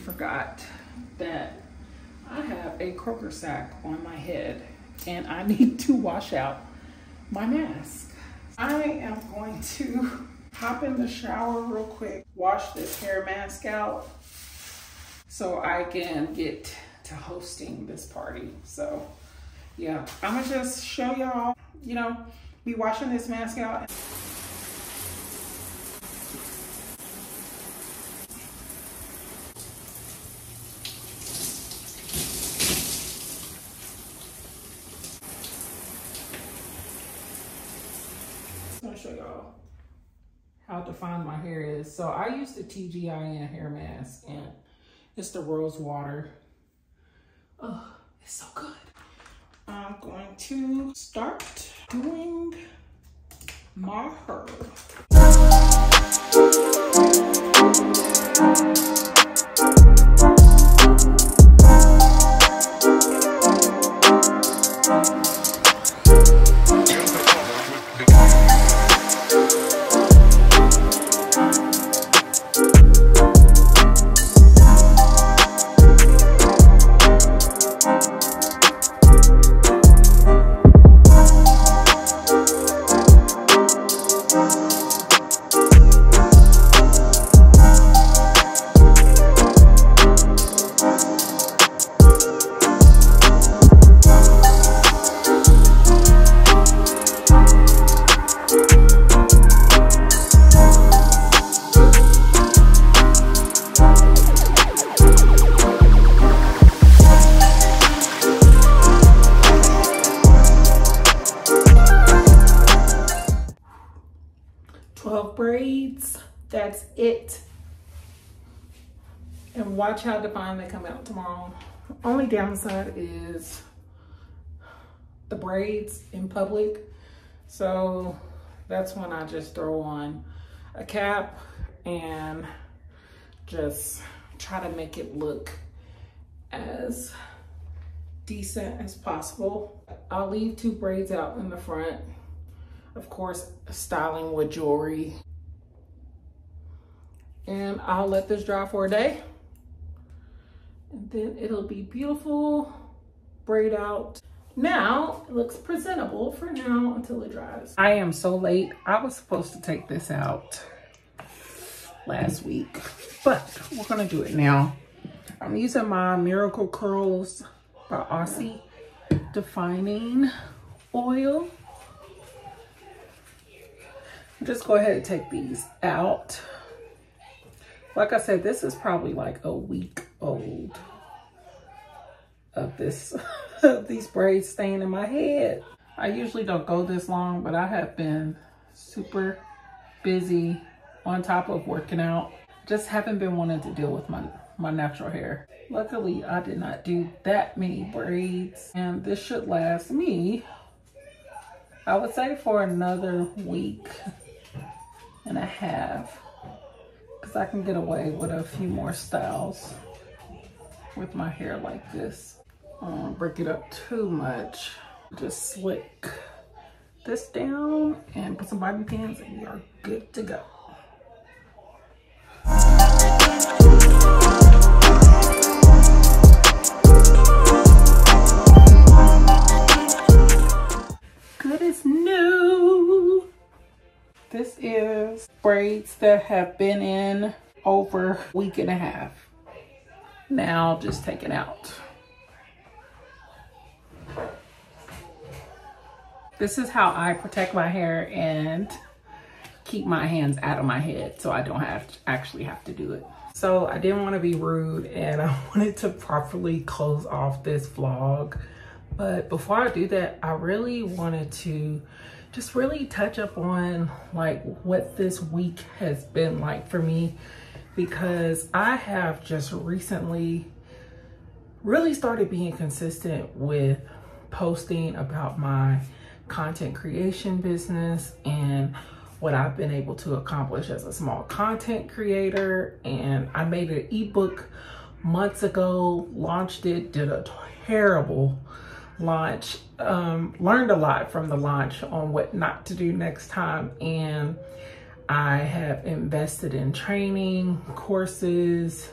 forgot that I have a croaker sack on my head and I need to wash out my mask. I am going to hop in the shower real quick, wash this hair mask out so I can get to hosting this party. So yeah, I'm gonna just show y'all, you know, me washing this mask out. I'm gonna show y'all how defined my hair is. So I use the TGIN hair mask and it's the rose water. Oh, it's so good. I'm going to start doing my hair. Braids, that's it. And watch how defined they come out tomorrow. Only downside is the braids in public. So that's when I just throw on a cap and just try to make it look as decent as possible. I'll leave 2 braids out in the front. Of course, styling with jewelry. And I'll let this dry for a day. And then it'll be beautiful, braid out. Now, it looks presentable for now until it dries. I am so late. I was supposed to take this out last week, but we're gonna do it now. I'm using my Miracle Curls by Aussie Defining Oil. Just go ahead and take these out. Like I said, this is probably like a week old of this, these braids staying in my head. I usually don't go this long, but I have been super busy on top of working out. Just haven't been wanting to deal with my natural hair. Luckily, I did not do that many braids, and this should last me, I would say, for another week and a half, because I can get away with a few more styles with my hair like this. I don't break it up too much. Just slick this down and put some bobby pins and we are good to go. Good as new. This is braids that have been in over a week and a half. Now just taken out. This is how I protect my hair and keep my hands out of my head so I don't actually have to do it. So I didn't want to be rude and I wanted to properly close off this vlog. But before I do that, I really wanted to just really touch up on like what this week has been like for me, because I have just recently really started being consistent with posting about my content creation business and what I've been able to accomplish as a small content creator. And I made an ebook months ago, launched it, did a terrible launch, learned a lot from the launch on what not to do next time. And I have invested in training, courses,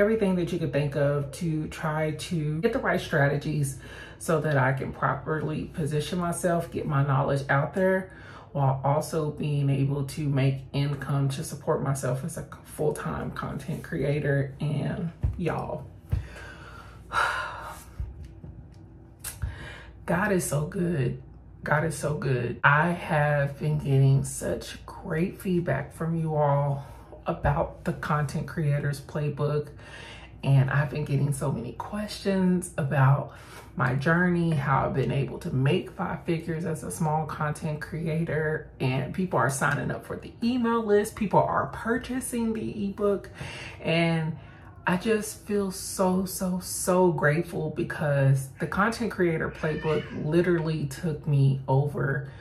everything that you could think of to try to get the right strategies so that I can properly position myself, get my knowledge out there, while also being able to make income to support myself as a full-time content creator. And y'all, God is so good. God is so good. I have been getting such great feedback from you all about the Content Creators Playbook. And I've been getting so many questions about my journey, how I've been able to make 5 figures as a small content creator. And people are signing up for the email list. People are purchasing the ebook. And I just feel so grateful, because the Content Creator Playbook literally took me over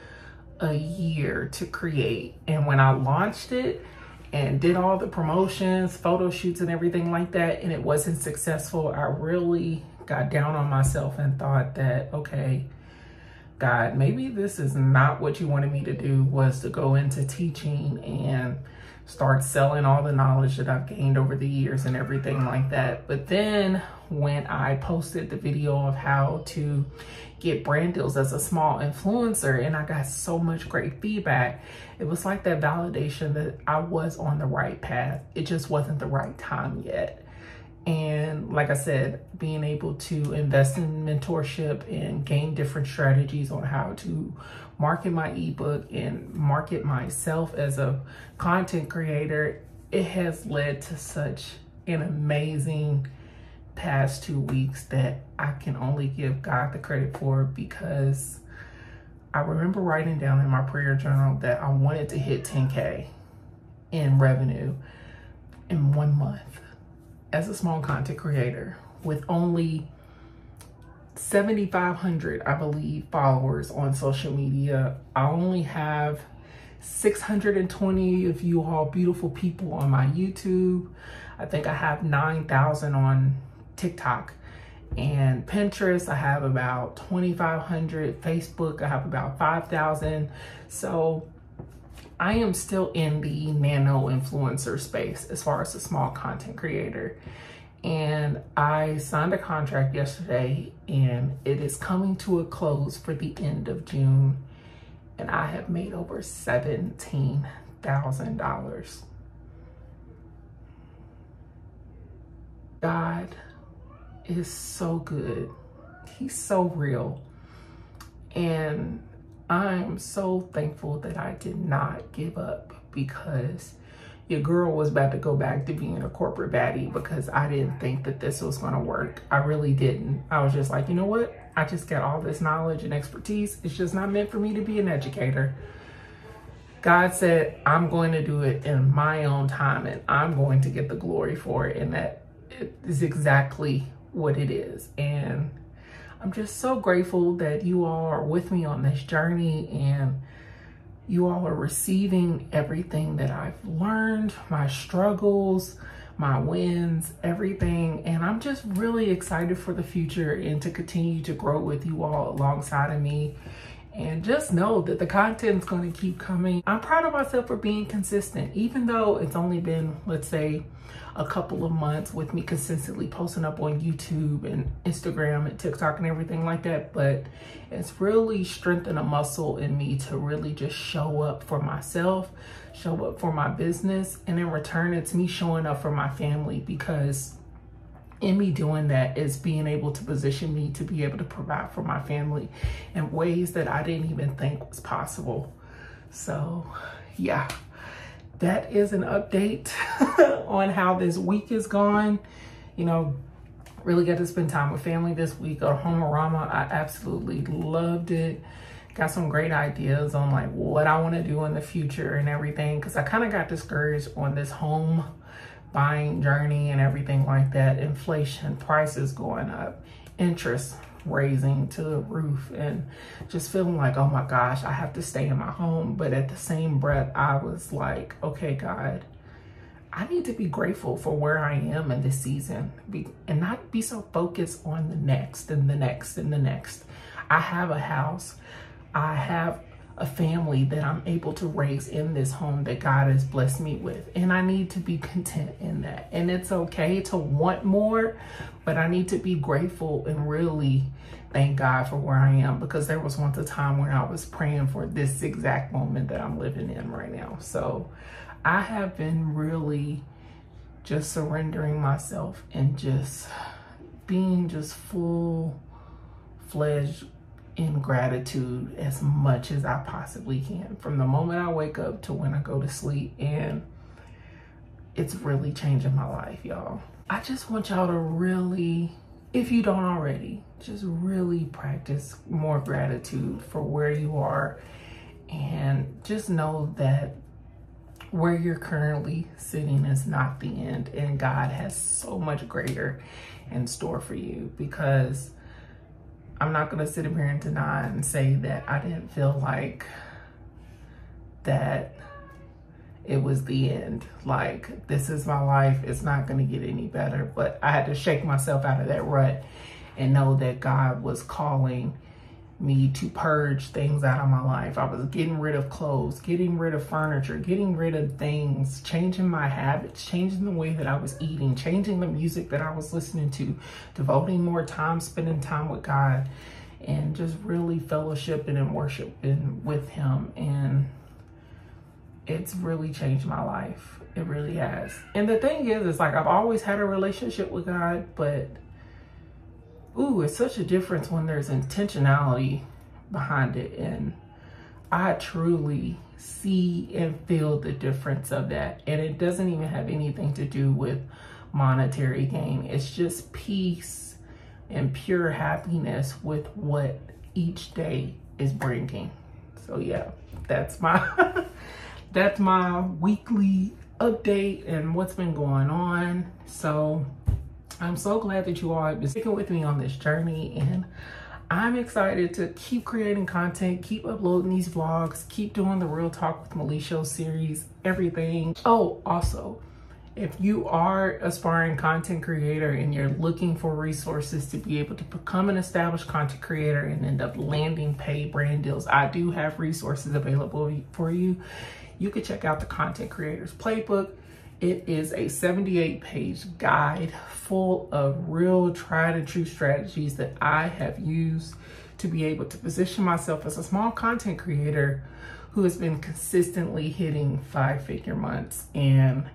a year to create. And when I launched it and did all the promotions, photo shoots and everything like that, and it wasn't successful, I really got down on myself and thought that, okay, God, maybe this is not what you wanted me to do, was to go into teaching and start selling all the knowledge that I've gained over the years and everything like that. But then when I posted the video of how to get brand deals as a small influencer, and I got so much great feedback, it was like that validation that I was on the right path. It just wasn't the right time yet. And like I said, being able to invest in mentorship and gain different strategies on how to market my ebook and market myself as a content creator, it has led to such an amazing past 2 weeks that I can only give God the credit for, because I remember writing down in my prayer journal that I wanted to hit 10K in revenue in 1 month as a small content creator with only 7,500, I believe, followers on social media. I only have 620 of you all beautiful people on my YouTube. I think I have 9,000 on TikTok and Pinterest. I have about 2,500. Facebook, I have about 5,000. So I am still in the nano influencer space as far as a small content creator. And I signed a contract yesterday, and it is coming to a close for the end of June. And I have made over $17,000. God is so good. He's so real. And I'm so thankful that I did not give up, because your girl was about to go back to being a corporate baddie, because I didn't think that this was going to work. I really didn't. I was just like, you know what? I just got all this knowledge and expertise. It's just not meant for me to be an educator. God said, I'm going to do it in my own time, and I'm going to get the glory for it. And that is exactly what it is. And I'm just so grateful that you all are with me on this journey, and you all are receiving everything that I've learned, my struggles, my wins, everything. And I'm just really excited for the future and to continue to grow with you all alongside of me. And just know that the content's going to keep coming. I'm proud of myself for being consistent, even though it's only been, let's say, a couple of months with me consistently posting up on YouTube and Instagram and TikTok and everything like that. But it's really strengthened a muscle in me to really just show up for myself, show up for my business. And in return, it's me showing up for my family, because in me doing that is being able to position me to be able to provide for my family in ways that I didn't even think was possible. So yeah, that is an update on how this week is gone. You know, really got to spend time with family this week at Home-A-Rama. I absolutely loved it. Got some great ideas on like what I want to do in the future and everything, because I kind of got discouraged on this home buying journey and everything like that. Inflation, prices going up, interest raising to the roof, and just feeling like, oh my gosh, I have to stay in my home. But at the same breath, I was like, okay, God, I need to be grateful for where I am in this season, and not be so focused on the next and the next and the next. I have a house. I have a family that I'm able to raise in this home that God has blessed me with. And I need to be content in that. And it's okay to want more, but I need to be grateful and really thank God for where I am, because there was once a time when I was praying for this exact moment that I'm living in right now. So I have been really just surrendering myself and just being just full-fledged in gratitude as much as I possibly can, from the moment I wake up to when I go to sleep. And it's really changing my life, y'all. I just want y'all to really, if you don't already, just really practice more gratitude for where you are, and just know that where you're currently sitting is not the end, and God has so much greater in store for you. Because I'm not gonna sit up here and deny and say that I didn't feel like that it was the end. Like, this is my life, it's not gonna get any better. But I had to shake myself out of that rut and know that God was calling me to purge things out of my life. I was getting rid of clothes, getting rid of furniture, getting rid of things, changing my habits, changing the way that I was eating, changing the music that I was listening to, devoting more time, spending time with God, and just really fellowshipping and worshiping with Him. And it's really changed my life. It really has. And the thing is, like, I've always had a relationship with God, but ooh, it's such a difference when there's intentionality behind it. And I truly see and feel the difference of that. And it doesn't even have anything to do with monetary gain. It's just peace and pure happiness with what each day is bringing. So yeah, that's my that's my weekly update and what's been going on. So I'm so glad that you all have been sticking with me on this journey, and I'm excited to keep creating content, keep uploading these vlogs, keep doing the Real Talk with Melisha series, everything. Oh, also, if you are an aspiring content creator and you're looking for resources to be able to become an established content creator and end up landing paid brand deals, I do have resources available for you. You can check out the Content Creators Playbook. It is a 78-page guide full of real tried and true strategies that I have used to be able to position myself as a small content creator who has been consistently hitting 5-figure months. And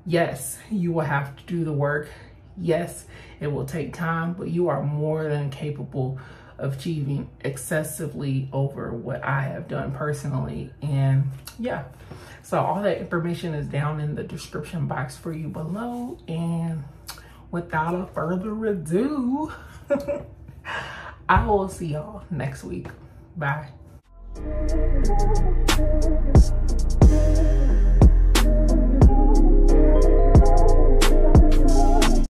yes, you will have to do the work. Yes, it will take time, but you are more than capable of achieving excessively over what I have done personally. And yeah, so all that information is down in the description box for you below. And without a further ado, I will see y'all next week. Bye.